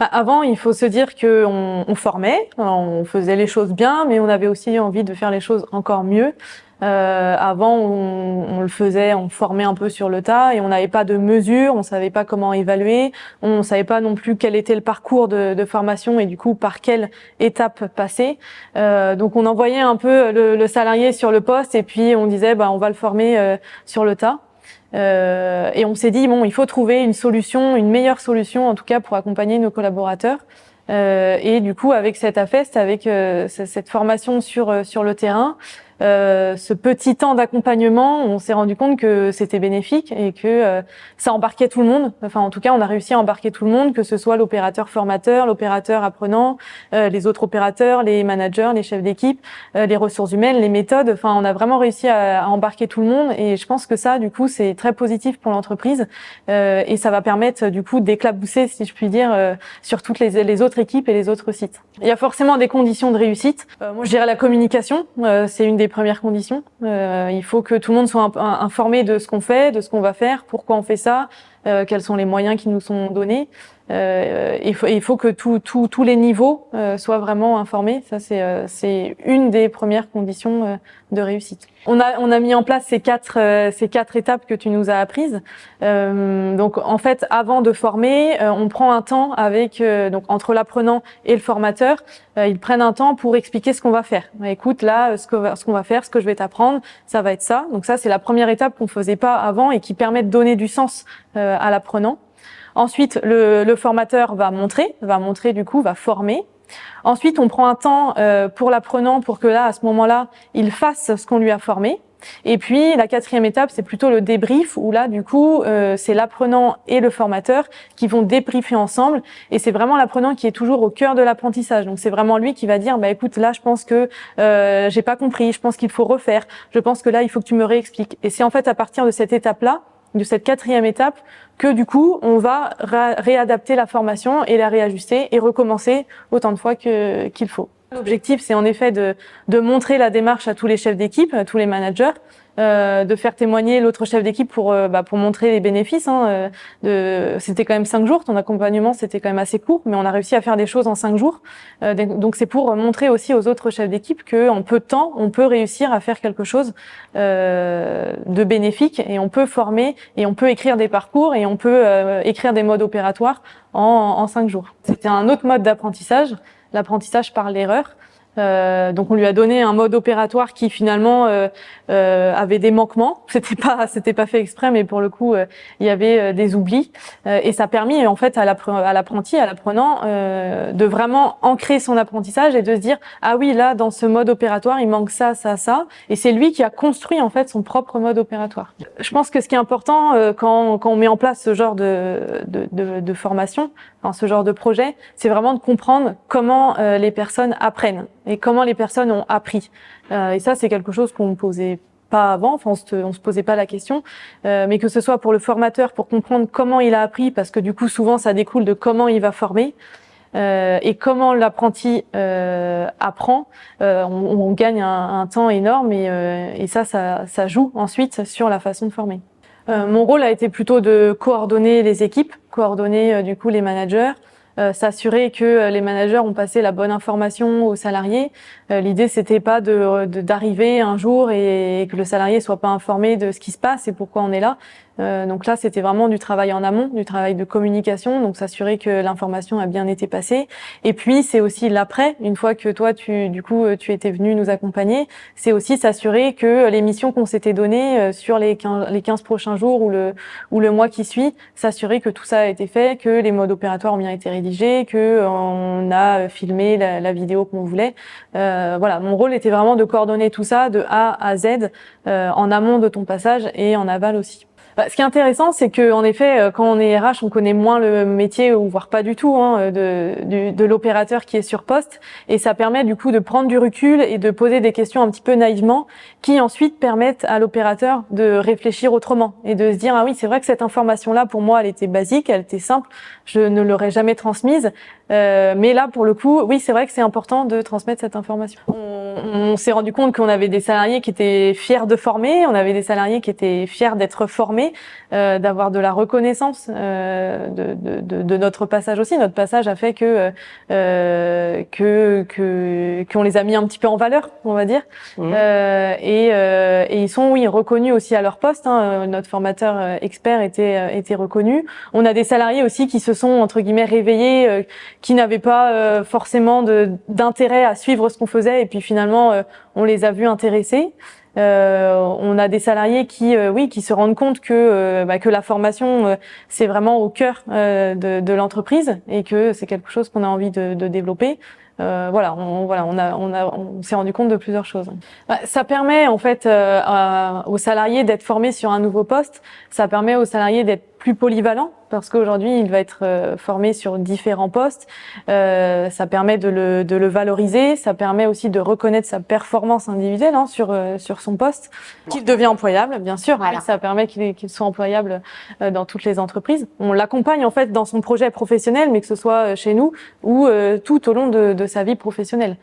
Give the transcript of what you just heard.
Avant, il faut se dire que on formait, on faisait les choses bien, mais on avait aussi envie de faire les choses encore mieux. Avant, on le faisait, on formait un peu sur le tas et on n'avait pas de mesures, on savait pas comment évaluer, on savait pas non plus quel était le parcours de formation et du coup par quelle étape passer. Donc on envoyait un peu le salarié sur le poste et puis on disait on va le former sur le tas. Et on s'est dit il faut trouver une solution, une meilleure solution en tout cas pour accompagner nos collaborateurs. Et du coup avec cette AFEST, avec cette formation sur le terrain, ce petit temps d'accompagnement, on s'est rendu compte que c'était bénéfique et que ça embarquait tout le monde. Enfin, en tout cas, on a réussi à embarquer tout le monde, que ce soit l'opérateur formateur, l'opérateur apprenant, les autres opérateurs, les managers, les chefs d'équipe, les ressources humaines, les méthodes. Enfin, on a vraiment réussi à embarquer tout le monde et je pense que ça, du coup, c'est très positif pour l'entreprise et ça va permettre, du coup, d'éclabousser, si je puis dire, sur toutes les autres équipes et les autres sites. Il y a forcément des conditions de réussite. Moi, je dirais la communication, c'est une des premières conditions. Il faut que tout le monde soit informé de ce qu'on fait, de ce qu'on va faire, pourquoi on fait ça, quels sont les moyens qui nous sont donnés. Il faut que tous les niveaux soient vraiment informés. Ça, c'est une des premières conditions de réussite. On a mis en place ces quatre étapes que tu nous as apprises. Donc, en fait, avant de former, on prend un temps avec donc entre l'apprenant et le formateur. Ils prennent un temps pour expliquer ce qu'on va faire. Écoute, là, ce qu'on va faire, ce que je vais t'apprendre, ça va être ça. Donc ça, c'est la première étape qu'on faisait pas avant et qui permet de donner du sens à l'apprenant. Ensuite, le formateur va former. Ensuite, on prend un temps pour l'apprenant pour que là, à ce moment-là, il fasse ce qu'on lui a formé. Et puis, la quatrième étape, c'est plutôt le débrief où là, du coup, c'est l'apprenant et le formateur qui vont débriefer ensemble. Et c'est vraiment l'apprenant qui est toujours au cœur de l'apprentissage. Donc, c'est vraiment lui qui va dire, écoute, là, je pense que j'ai pas compris, je pense qu'il faut refaire, je pense que là, il faut que tu me réexpliques. Et c'est en fait à partir de cette étape-là, de cette quatrième étape, que du coup, on va réadapter la formation et la réajuster et recommencer autant de fois qu'il faut. L'objectif, c'est en effet de montrer la démarche à tous les chefs d'équipe, à tous les managers, de faire témoigner l'autre chef d'équipe pour montrer les bénéfices. C'était quand même 5 jours, ton accompagnement c'était quand même assez court, mais on a réussi à faire des choses en 5 jours. Donc c'est pour montrer aussi aux autres chefs d'équipe qu'en peu de temps, on peut réussir à faire quelque chose de bénéfique et on peut former et on peut écrire des parcours et on peut écrire des modes opératoires en 5 jours. C'était un autre mode d'apprentissage, l'apprentissage par l'erreur. Donc on lui a donné un mode opératoire qui finalement avait des manquements. C'était pas fait exprès, mais pour le coup il y avait des oublis et ça a permis en fait à l'apprenti, à l'apprenant de vraiment ancrer son apprentissage et de se dire ah oui là dans ce mode opératoire il manque ça et c'est lui qui a construit en fait son propre mode opératoire. Je pense que ce qui est important quand on met en place ce genre de formation, dans ce genre de projet, c'est vraiment de comprendre comment les personnes apprennent et comment les personnes ont appris. Et ça, c'est quelque chose qu'on ne posait pas avant, enfin on se posait pas la question, mais que ce soit pour le formateur, pour comprendre comment il a appris, parce que du coup souvent ça découle de comment il va former, et comment l'apprenti apprend, on gagne un temps énorme et ça joue ensuite sur la façon de former. Mon rôle a été plutôt de coordonner les équipes, coordonner du coup les managers, s'assurer que les managers ont passé la bonne information aux salariés. L'idée c'était pas d'arriver un jour et que le salarié soit pas informé de ce qui se passe et pourquoi on est là. Donc là, c'était vraiment du travail en amont, du travail de communication, donc s'assurer que l'information a bien été passée. Et puis, c'est aussi l'après, une fois que toi, tu étais venu nous accompagner, c'est aussi s'assurer que les missions qu'on s'était données sur les 15 prochains jours ou le mois qui suit, s'assurer que tout ça a été fait, que les modes opératoires ont bien été rédigés, que on a filmé la vidéo qu'on voulait. Voilà, mon rôle était vraiment de coordonner tout ça de A à Z, en amont de ton passage et en aval aussi. Ce qui est intéressant, c'est que en effet, quand on est RH, on connaît moins le métier, ou voire pas du tout, de l'opérateur qui est sur poste, et ça permet du coup de prendre du recul et de poser des questions un petit peu naïvement, qui ensuite permettent à l'opérateur de réfléchir autrement et de se dire ah oui, c'est vrai que cette information-là pour moi, elle était basique, elle était simple, je ne l'aurais jamais transmise, mais là pour le coup, oui, c'est vrai que c'est important de transmettre cette information. On s'est rendu compte qu'on avait des salariés qui étaient fiers de former, on avait des salariés qui étaient fiers d'être formés. formés, d'avoir de la reconnaissance de notre passage aussi. Notre passage a fait que qu'on les a mis un petit peu en valeur, on va dire. Et ils sont, oui, reconnus aussi à leur poste. Hein. Notre formateur expert était reconnu. On a des salariés aussi qui se sont entre guillemets réveillés, qui n'avaient pas forcément d'intérêt à suivre ce qu'on faisait, et puis finalement on les a vus intéressés. On a des salariés qui se rendent compte que la formation c'est vraiment au cœur de l'entreprise et que c'est quelque chose qu'on a envie de développer. On s'est rendu compte de plusieurs choses. Ça permet en fait aux salariés d'être formés sur un nouveau poste. Ça permet aux salariés d'être plus polyvalents parce qu'aujourd'hui il va être formé sur différents postes. Ça permet de le valoriser. Ça permet aussi de reconnaître sa performance individuelle sur son poste. Qu'il devient employable, bien sûr. Voilà. Ça permet qu'il soit employable dans toutes les entreprises. On l'accompagne en fait dans son projet professionnel, mais que ce soit chez nous ou tout au long de sa vie professionnelle.